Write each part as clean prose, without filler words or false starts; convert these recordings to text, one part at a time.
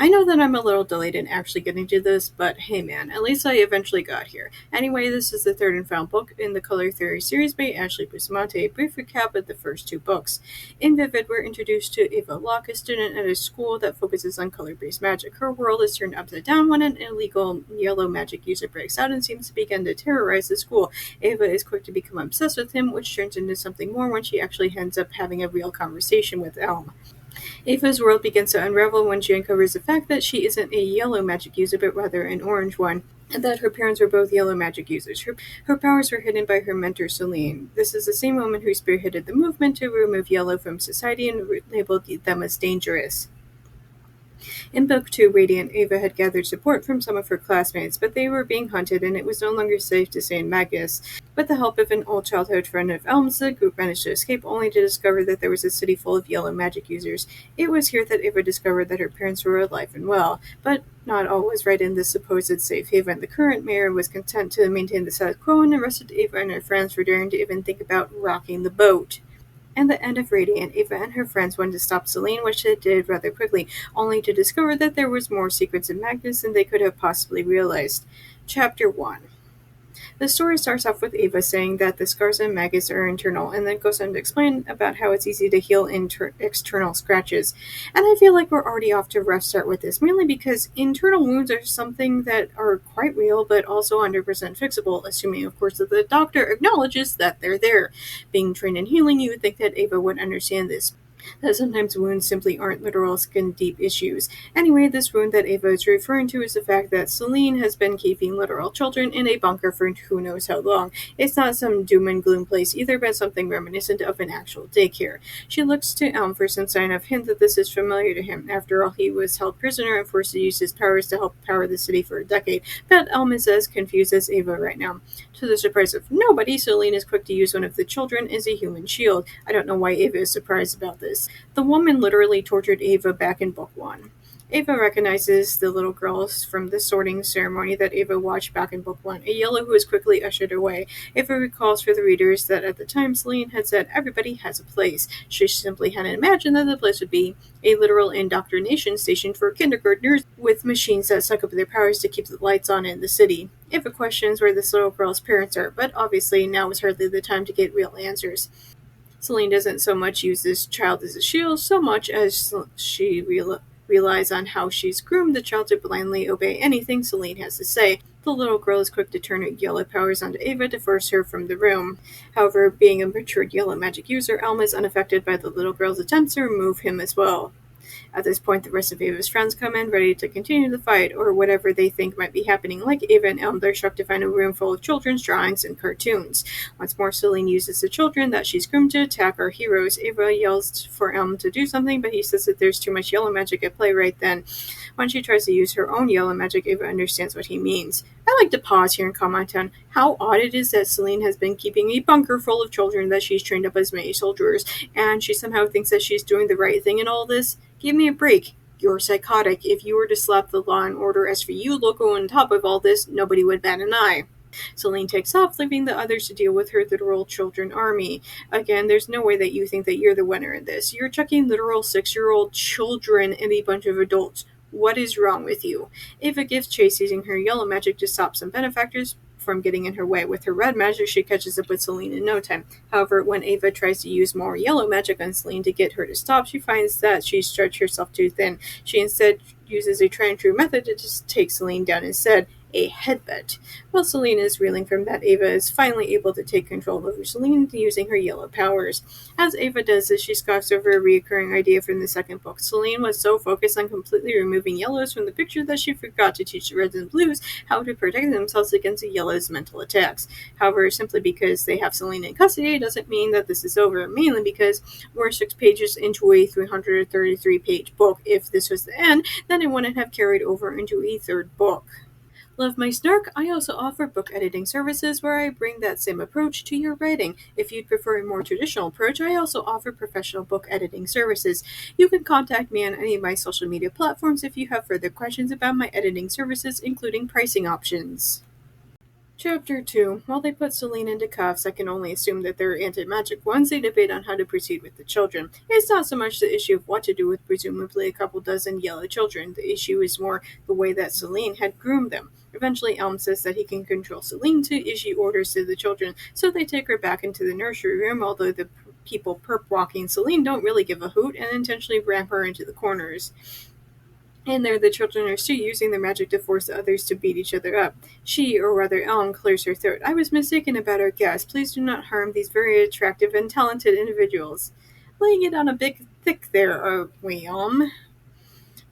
I know that I'm a little delayed in actually getting to this, but hey man, at least I eventually got here. Anyway, this is the third and final book in the Color Theory series by Ashley Bustamante, a brief recap of the first two books. In Vivid, we're introduced to Ava Locke, a student at a school that focuses on color-based magic. Her world is turned upside down when an illegal yellow magic user breaks out and seems to begin to terrorize the school. Ava is quick to become obsessed with him, which turns into something more when she actually ends up having a real conversation with Elm. Ava's world begins to unravel when she uncovers the fact that she isn't a yellow magic user, but rather an orange one, and that her parents were both yellow magic users. Her powers were hidden by her mentor, Celine. This is the same woman who spearheaded the movement to remove yellow from society and labeled them as dangerous. In Book 2, Radiant, Ava had gathered support from some of her classmates, but they were being hunted and it was no longer safe to stay in Magnus. With the help of an old childhood friend of Elm's, the group managed to escape only to discover that there was a city full of yellow magic users. It was here that Ava discovered that her parents were alive and well, but not all was right in this supposed safe haven. The current mayor was content to maintain the status quo and arrested Ava and her friends for daring to even think about rocking the boat. And the end of Radiant, Ava and her friends wanted to stop Celine, which they did rather quickly, only to discover that there was more secrets in Magnus than they could have possibly realized. Chapter 1. The story starts off with Ava saying that the scars on Magus are internal, and then goes on to explain about how it's easy to heal external scratches. And I feel like we're already off to a rough start with this, mainly because internal wounds are something that are quite real, but also 100% fixable, assuming, of course, that the doctor acknowledges that they're there. Being trained in healing, you would think that Ava would understand this, that sometimes wounds simply aren't literal skin-deep issues. Anyway, this wound that Ava is referring to is the fact that Celine has been keeping literal children in a bunker for who knows how long. It's not some doom and gloom place either, but something reminiscent of an actual daycare. She looks to Elm for some sign of hint that this is familiar to him. After all, he was held prisoner and forced to use his powers to help power the city for a decade, but Elm is as confused as Ava right now. To the surprise of nobody, Celine is quick to use one of the children as a human shield. I don't know why Ava is surprised about this. The woman literally tortured Ava back in Book 1. Ava recognizes the little girls from the sorting ceremony that Ava watched back in Book 1, a yellow who is quickly ushered away. Ava recalls for the readers that at the time Celine had said everybody has a place. She simply hadn't imagined that the place would be a literal indoctrination station for kindergartners with machines that suck up their powers to keep the lights on in the city. Ava questions where this little girl's parents are, but obviously now is hardly the time to get real answers. Celine doesn't so much use this child as a shield so much as she relies on how she's groomed the child to blindly obey anything Celine has to say. The little girl is quick to turn her yellow powers onto Ava to force her from the room. However, being a matured yellow magic user, Elm is unaffected by the little girl's attempts to remove him as well. At this point, the rest of Ava's friends come in, ready to continue the fight, or whatever they think might be happening. Like Ava and Elm, they're shocked to find a room full of children's drawings and cartoons. Once more, Celine uses the children that she's groomed to attack our heroes. Ava yells for Elm to do something, but he says that there's too much yellow magic at play right then. When she tries to use her own yellow magic, Ava understands what he means. I like to pause here and comment on how odd it is that Celine has been keeping a bunker full of children that she's trained up as many soldiers, and she somehow thinks that she's doing the right thing in all this. Give me a break. You're psychotic. If you were to slap the Law and Order SVU logo on top of all this, nobody would bat an eye. Celine takes off, leaving the others to deal with her literal children army. Again, there's no way that you think that you're the winner in this. You're chucking literal 6-year-old children and a bunch of adults. What is wrong with you? Ava gives chase using her yellow magic to stop some benefactors from getting in her way. With her red magic, she catches up with Celine in no time. However, when Ava tries to use more yellow magic on Celine to get her to stop, she finds that she's stretched herself too thin. She instead uses a tried and true method to just take Celine down instead. A headbutt. While Celine is reeling from that, Ava is finally able to take control over Celine using her yellow powers. As Ava does this, she scoffs over a recurring idea from the second book. Celine was so focused on completely removing yellows from the picture that she forgot to teach the reds and blues how to protect themselves against the yellows' mental attacks. However, simply because they have Celine in custody doesn't mean that this is over, mainly because we're 6 pages into a 333-page book. If this was the end, then it wouldn't have carried over into a third book. Love my Snark? I also offer book editing services where I bring that same approach to your writing. If you'd prefer a more traditional approach, I also offer professional book editing services. You can contact me on any of my social media platforms if you have further questions about my editing services, including pricing options. Chapter 2. While they put Celine into cuffs, I can only assume that they're anti-magic ones. They debate on how to proceed with the children. It's not so much the issue of what to do with presumably a couple dozen yellow children. The issue is more the way that Celine had groomed them. Eventually, Elm says that he can control Celine to issue orders to the children, so they take her back into the nursery room, although the people perp walking Celine don't really give a hoot and intentionally ram her into the corners. In there, the children are still using their magic to force the others to beat each other up. She, or rather Elm, clears her throat. I was mistaken about our guest. Please do not harm these very attractive and talented individuals. Laying it on a big thick there, are we, Elm?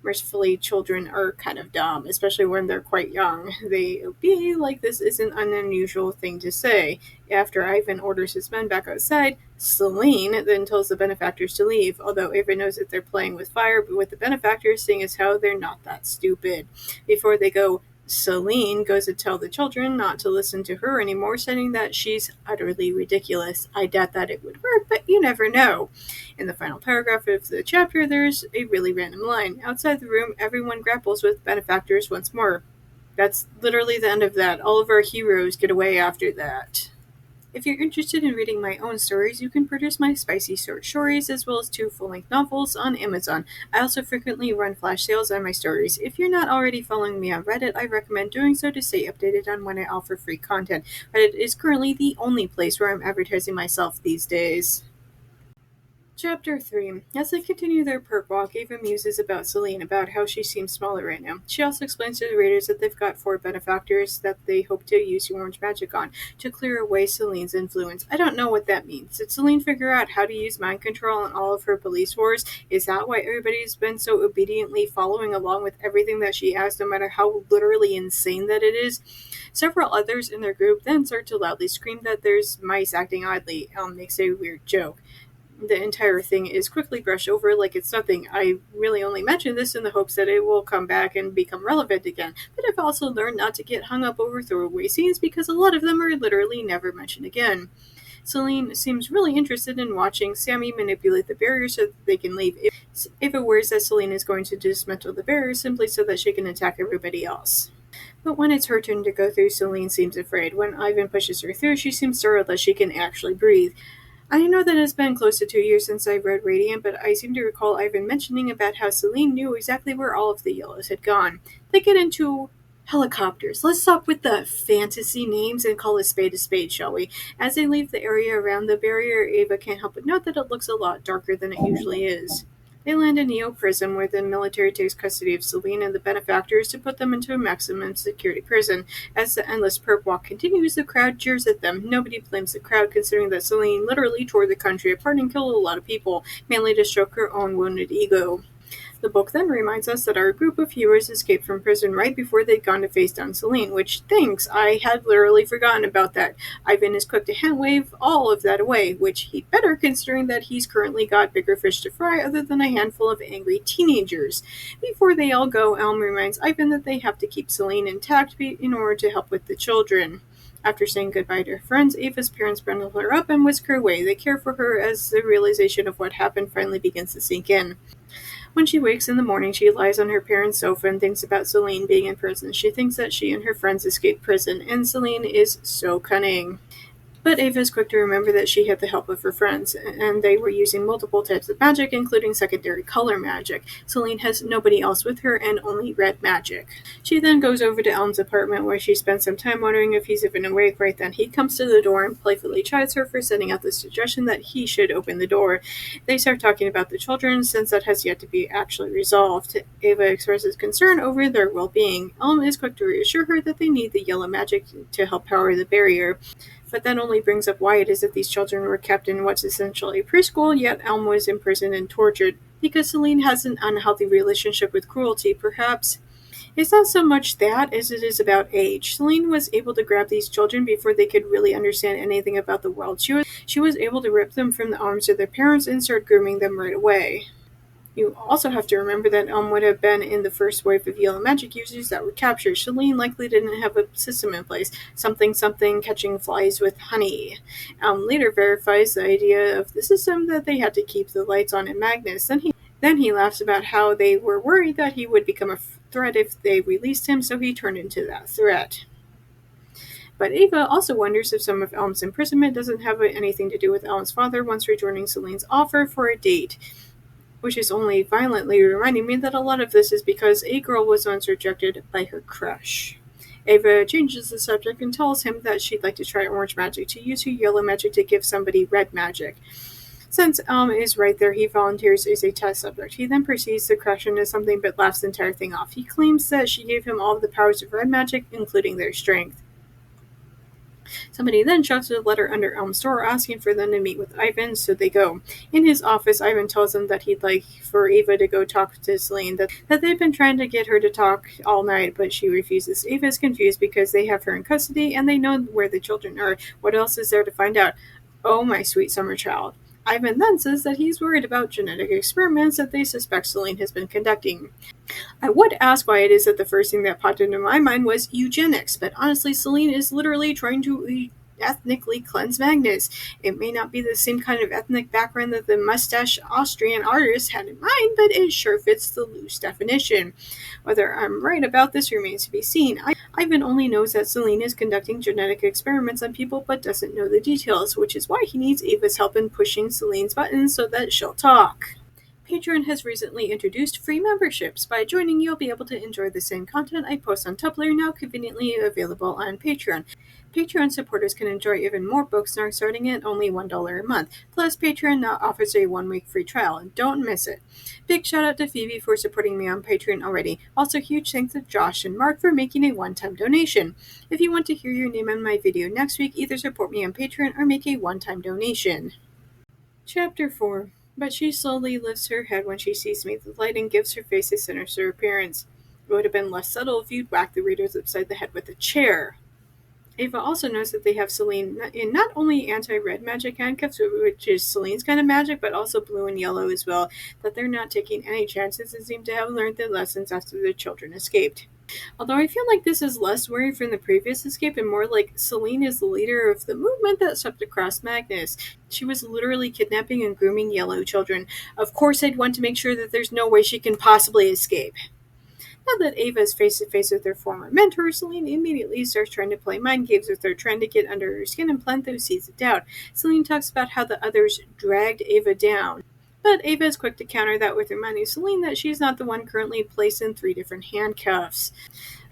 Mercifully, children are kind of dumb, especially when they're quite young. They obey like this isn't an unusual thing to say. After Ivan orders his men back outside, Celine then tells the benefactors to leave, although Ivan knows that they're playing with fire with the benefactors, seeing as how they're not that stupid. Before they go, Celine goes to tell the children not to listen to her anymore, saying that she's utterly ridiculous. I doubt that it would work, but you never know. In the final paragraph of the chapter, there's a really random line. Outside the room, everyone grapples with benefactors once more. That's literally the end of that. All of our heroes get away after that. If you're interested in reading my own stories, you can purchase my spicy short stories as well as 2 full-length novels on Amazon. I also frequently run flash sales on my stories. If you're not already following me on Reddit, I recommend doing so to stay updated on when I offer free content. Reddit is currently the only place where I'm advertising myself these days. Chapter 3. As they continue their perp walk, Ava muses about Celine, about how she seems smaller right now. She also explains to the raiders that they've got 4 benefactors that they hope to use orange magic on to clear away Celine's influence. I don't know what that means. Did Celine figure out how to use mind control on all of her police force? Is that why everybody's been so obediently following along with everything that she has, no matter how literally insane that it is? Several others in their group then start to loudly scream that there's mice acting oddly. Makes a weird joke. The entire thing is quickly brushed over like it's nothing. I really only mention this in the hopes that it will come back and become relevant again, but I've also learned not to get hung up over throwaway scenes because a lot of them are literally never mentioned again. Celine seems really interested in watching Sammy manipulate the barrier so that they can leave. Ava worries that Celine is going to dismantle the barrier simply so that she can attack everybody else. But when it's her turn to go through, Celine seems afraid. When Ivan pushes her through, she seems startled that she can actually breathe. I know that it's been close to 2 years since I read Radiant, but I seem to recall Ivan mentioning about how Celine knew exactly where all of the yellows had gone. They get into helicopters. Let's stop with the fantasy names and call a spade, shall we? As they leave the area around the barrier, Ava can't help but note that it looks a lot darker than it usually is. They land in Neo Prison, where the military takes custody of Celine and the benefactors to put them into a maximum security prison. As the endless perp walk continues, the crowd jeers at them. Nobody blames the crowd, considering that Celine literally tore the country apart and killed a lot of people, mainly to stroke her own wounded ego. The book then reminds us that our group of heroes escaped from prison right before they'd gone to face down Celine, which thanks, I had literally forgotten about that. Ivan is quick to hand-wave all of that away, which he'd better considering that he's currently got bigger fish to fry other than a handful of angry teenagers. Before they all go, Elm reminds Ivan that they have to keep Celine intact in order to help with the children. After saying goodbye to her friends, Ava's parents bundle her up and whisk her away. They care for her as the realization of what happened finally begins to sink in. When she wakes in the morning, she lies on her parents' sofa and thinks about Celine being in prison. She thinks that she and her friends escaped prison, and Celine is so cunning. But Ava is quick to remember that she had the help of her friends, and they were using multiple types of magic, including secondary color magic. Celine has nobody else with her and only red magic. She then goes over to Elm's apartment, where she spends some time wondering if he's even awake. Right then, he comes to the door and playfully chides her for sending out the suggestion that he should open the door. They start talking about the children, since that has yet to be actually resolved. Ava expresses concern over their well-being. Elm is quick to reassure her that they need the yellow magic to help power the barrier. But that only brings up why it is that these children were kept in what's essentially preschool, yet Elm was imprisoned and tortured. Because Celine has an unhealthy relationship with cruelty, perhaps. It's not so much that as it is about age. Celine was able to grab these children before they could really understand anything about the world. She was able to rip them from the arms of their parents and start grooming them right away. You also have to remember that Elm would have been in the first wave of yellow magic users that were captured. Celine likely didn't have a system in place. Something catching flies with honey. Elm later verifies the idea of the system that they had to keep the lights on in Magnus. Then he laughs about how they were worried that he would become a threat if they released him, so he turned into that threat. But Ava also wonders if some of Elm's imprisonment doesn't have anything to do with Elm's father once rejoining Celine's offer for a date, which is only violently reminding me that a lot of this is because a girl was once rejected by her crush. Ava changes the subject and tells him that she'd like to try orange magic, to use her yellow magic to give somebody red magic. Since Elm is right there, he volunteers as a test subject. He then proceeds to crash into something but laughs the entire thing off. He claims that she gave him all of the powers of red magic, including their strength. Somebody then shoves a letter under Elm's door asking for them to meet with Ivan, so they go. In his office, Ivan tells him that he'd like for Ava to go talk to Celine, that they've been trying to get her to talk all night, but she refuses. Ava is confused because they have her in custody and they know where the children are. What else is there to find out? Oh, my sweet summer child. Ivan then says that he's worried about genetic experiments that they suspect Celine has been conducting. I would ask why it is that the first thing that popped into my mind was eugenics, but honestly, Celine is literally trying to ethnically cleanse Magnus. It may not be the same kind of ethnic background that the mustache Austrian artist had in mind, but it sure fits the loose definition. Whether I'm right about this remains to be seen. Ivan only knows that Celine is conducting genetic experiments on people but doesn't know the details, which is why he needs Ava's help in pushing Celine's buttons so that she'll talk. Patreon has recently introduced free memberships. By joining, you'll be able to enjoy the same content I post on Tumblr, now conveniently available on Patreon. Patreon supporters can enjoy even more book Snark starting at only $1 a month. Plus, Patreon now offers a 1-week free trial, and don't miss it. Big shout out to Phoebe for supporting me on Patreon already. Also, huge thanks to Josh and Mark for making a one-time donation. If you want to hear your name in my video next week, either support me on Patreon or make a one-time donation. Chapter 4. But she slowly lifts her head when she sees me. The lighting gives her face a sinister appearance. It would have been less subtle if you'd whacked the readers upside the head with a chair. Ava also knows that they have Celine in not only anti-red magic handcuffs, which is Celine's kind of magic, but also blue and yellow as well, that they're not taking any chances and seem to have learned their lessons after the children escaped. Although I feel like this is less worry from the previous escape and more like Celine is the leader of the movement that swept across Magnus. She was literally kidnapping and grooming yellow children. Of course I'd want to make sure that there's no way she can possibly escape. Now that Ava is face to face with her former mentor, Celine immediately starts trying to play mind games with her, trying to get under her skin and plant those seeds of doubt. Celine talks about how the others dragged Ava down. But Ava is quick to counter that with reminding Celine that she's not the one currently placed in 3 different handcuffs.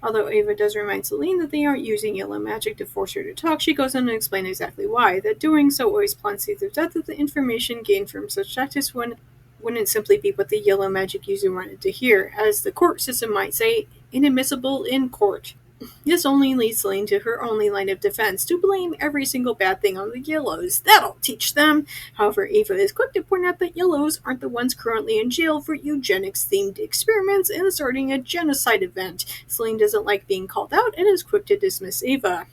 Although Ava does remind Celine that they aren't using yellow magic to force her to talk, she goes on to explain exactly why, that doing so always plants seeds of doubt that the information gained from such tactics wouldn't simply be what the yellow magic user wanted to hear, as the court system might say, inadmissible in court. This only leads Celine to her only line of defense, to blame every single bad thing on the yellows. That'll teach them! However, Ava is quick to point out that yellows aren't the ones currently in jail for eugenics-themed experiments and starting a genocide event. Celine doesn't like being called out and is quick to dismiss Ava.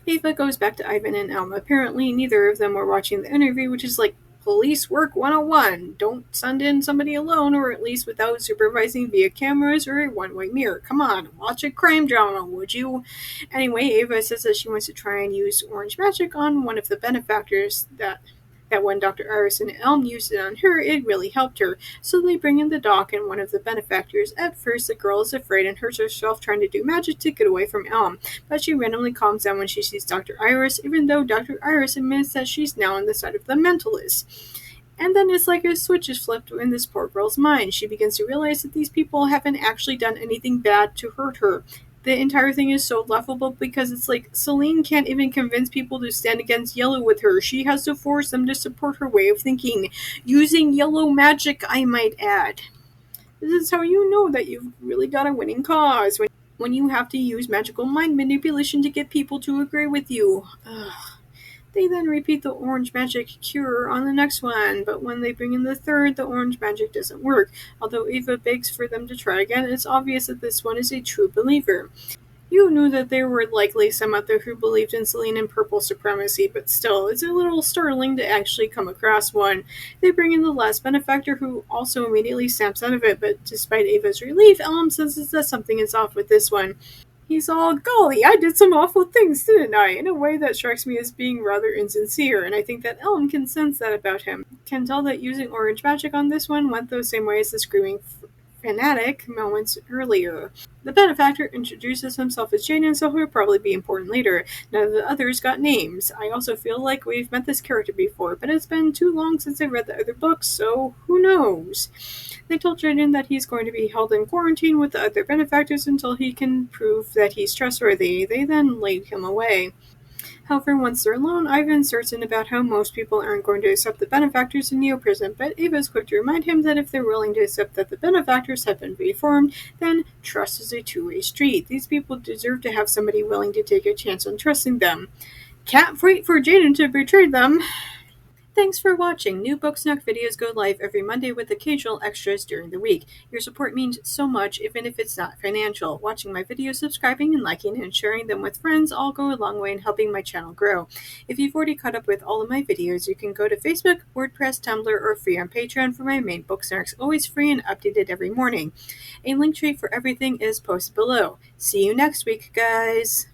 Ava goes back to Ivan and Elma. Apparently, neither of them were watching the interview, which is like Police Work 101. Don't send in somebody alone, or at least without supervising via cameras or a one-way mirror. Come on, watch a crime drama, would you? Anyway, Ava says that she wants to try and use orange magic on one of the benefactors, that when Dr. Iris and Elm used it on her, it really helped her. So they bring in the doc and one of the benefactors. At first, the girl is afraid and hurts herself trying to do magic to get away from Elm, but she randomly calms down when she sees Dr. Iris, even though Dr. Iris admits that she's now on the side of the mentalists. And then it's like a switch is flipped in this poor girl's mind. She begins to realize that these people haven't actually done anything bad to hurt her. The entire thing is so laughable because it's like Celine can't even convince people to stand against yellow with her. She has to force them to support her way of thinking, using yellow magic, I might add. This is how you know that you've really got a winning cause, when you have to use magical mind manipulation to get people to agree with you. Ugh. They then repeat the orange magic cure on the next one, but when they bring in the third, the orange magic doesn't work. Although Ava begs for them to try again, it's obvious that this one is a true believer. You knew that there were likely some out there who believed in Celine and purple supremacy, but still, it's a little startling to actually come across one. They bring in the last benefactor, who also immediately snaps out of it, but despite Ava's relief, Elm senses that something is off with this one. He's all, golly, I did some awful things, didn't I? In a way that strikes me as being rather insincere, and I think that Elm can sense that about him. Can tell that using orange magic on this one went the same way as the screaming Chromatic moments earlier. The benefactor introduces himself as Jaden, so he'll probably be important later. None of the others got names. I also feel like we've met this character before, but it's been too long since I read the other books, so who knows? They told Jaden that he's going to be held in quarantine with the other benefactors until he can prove that he's trustworthy. They then laid him away. However, once they're alone, Ivan's certain about how most people aren't going to accept the benefactors in Neo Prison, but Ava is quick to remind him that if they're willing to accept that the benefactors have been reformed, then trust is a two-way street. These people deserve to have somebody willing to take a chance on trusting them. Can't wait for Jaden to betray them. Thanks for watching. New Book Snark videos go live every Monday with occasional extras during the week. Your support means so much, even if it's not financial. Watching my videos, subscribing, and liking and sharing them with friends all go a long way in helping my channel grow. If you've already caught up with all of my videos, you can go to Facebook, WordPress, Tumblr, or free on Patreon for my main book Snarks, always free and updated every morning. A link tree for everything is posted below. See you next week, guys!